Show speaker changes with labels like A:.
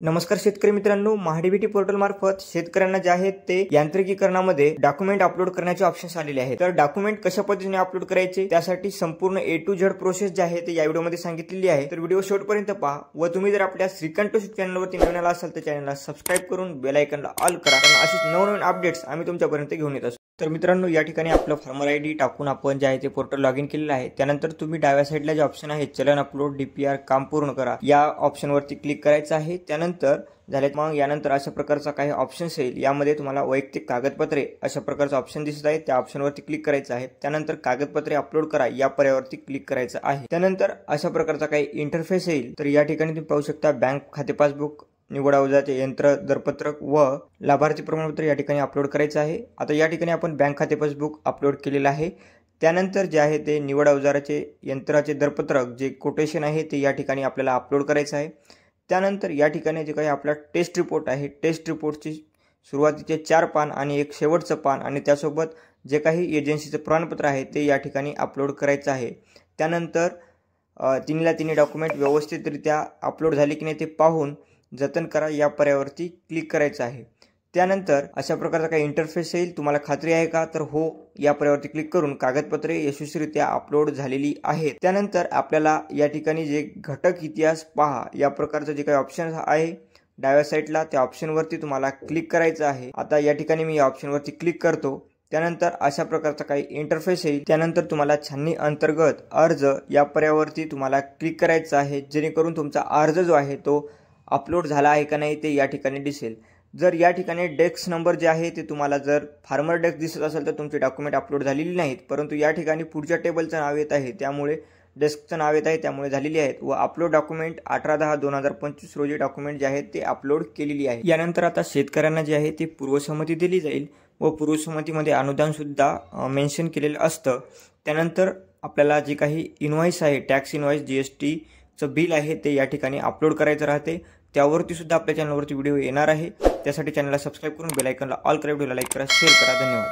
A: नमस्कार शेतकरी मित्रांनो, महाडीबीटी पोर्टल मार्फत शेतकऱ्यांना जे आहेत ते यांत्रिकीकरणामध्ये डॉक्युमेंट अपलोड करण्याचे ऑप्शन्स आलेले आहेत। तर डॉक्युमेंट कशा पद्धतीने अपलोड करायचे त्यासाठी संपूर्ण A to Z प्रोसेस जी आहे ते या व्हिडिओमध्ये सांगितलेली आहे। तर व्हिडिओ शेवटपर्यंत पहा व तुम्ही जर आपल्या श्रीकांत चॅनलवरती नवीन आला असाल तर चॅनलला सबस्क्राइब करून बेल आयकॉनला ऑल करा, कारण अशीच नवनवीन अपडेट्स आम्ही तुमच्यापर्यंत घेऊन येत असतो। तर मित्रांनो, या ठिकाणी आपलं फार्मर आयडी टाकून आपण जे आहे ते पोर्टल लॉग इन केलेलं आहे। त्यानंतर तुम्ही डाव्या साईडला जे ऑप्शन आहे चलन अपलोड DPR काम पूर्ण करा या ऑप्शनवरती क्लिक करायचं आहे। त्यानंतर झाले मग यानंतर अशा प्रकारचा काही ऑप्शन्स येईल, यामध्ये तुम्हाला वैयक्तिक कागदपत्रे अशा प्रकारचा ऑप्शन दिसत आहे, त्या ऑप्शनवरती क्लिक करायचं आहे। त्यानंतर कागदपत्रे अपलोड करा या पर्यायावरती क्लिक करायचं आहे। त्यानंतर अशा प्रकारचा काही इंटरफेस येईल। तर या ठिकाणी तुम्ही पाहू शकता बँक खाते पासबुक, निवडा अवजाचे यंत्र दरपत्रक व लाभार्थी प्रमाणपत्र या ठिकाणी अपलोड करायचं आहे। आता या ठिकाणी आपण बँक खाते पासबुक अपलोड केलेलं आहे। त्यानंतर जे आहे ते निवड अवजाराचे यंत्राचे दरपत्रक जे कोटेशन आहे ते या ठिकाणी आपल्याला अपलोड करायचं आहे। त्यानंतर या ठिकाणी जे काही आपला टेस्ट रिपोर्ट आहे, टेस्ट रिपोर्टची सुरुवातीचे 4 पान आणि एक शेवटचं पान आणि त्यासोबत जे काही एजन्सीचं प्रमाणपत्र आहे ते या ठिकाणी अपलोड करायचं आहे। त्यानंतर तिन्ही डॉक्युमेंट व्यवस्थितरित्या अपलोड झाले की नाही ते पाहून जतन करा या पर्यायावरती क्लिक करायचं आहे। त्यानंतर अशा प्रकारचा काही इंटरफेस येईल, तुम्हाला खात्री आहे का, तर हो या पर्यायावरती क्लिक करून कागदपत्रे यशस्वीरित्या अपलोड झालेली आहेत। त्यानंतर आपल्याला या ठिकाणी जे घटक इतिहास पहा या प्रकारचं जे काही ऑप्शन आहे डाव्या साईडला त्या ऑप्शनवरती तुम्हाला क्लिक करायचं आहे। आता या ठिकाणी मी या ऑप्शनवरती क्लिक करतो। त्यानंतर अशा प्रकारचा काही इंटरफेस येईल। त्यानंतर तुम्हाला छाननी अंतर्गत अर्ज या पर्यायावरती तुम्हाला क्लिक करायचं आहे, जेणेकरून तुमचा अर्ज जो आहे तो अपलोड झाला आहे का नाही ते या ठिकाणी दिसेल। जर या ठिकाणी डेस्क नंबर जे आहे ते तुम्हाला जर फार्मर डेस्क दिसत असेल तर तुमचे डॉक्युमेंट अपलोड झालेली नाहीत, परंतु या ठिकाणी पुढच्या टेबलचं नाव येत आहे त्यामुळे डेस्कचं नाव येत आहे त्यामुळे झालेली आहेत व अपलोड डॉक्युमेंट 18/10/2025 रोजी डॉक्युमेंट जे आहेत ते अपलोड केलेली आहे। यानंतर आता शेतकऱ्यांना जे आहे ते पूर्वसंमती दिली जाईल व पूर्वसंमतीमध्ये अनुदान सुद्धा मेन्शन केलेलं असतं। त्यानंतर आपल्याला जे काही इनव्हॉइस आहे, टॅक्स इनव्हॉइस, GSTचं बिल आहे ते या ठिकाणी अपलोड करायचं राहते। त्यावरती सुद्धा आपल्या चॅनलवरती व्हिडिओ येणार आहे। त्यासाठी चॅनलला सबस्क्राइब करून बेल आयकॉनला ऑल करा, व्हिडिओला लाईक करा, शेअर करा। धन्यवाद।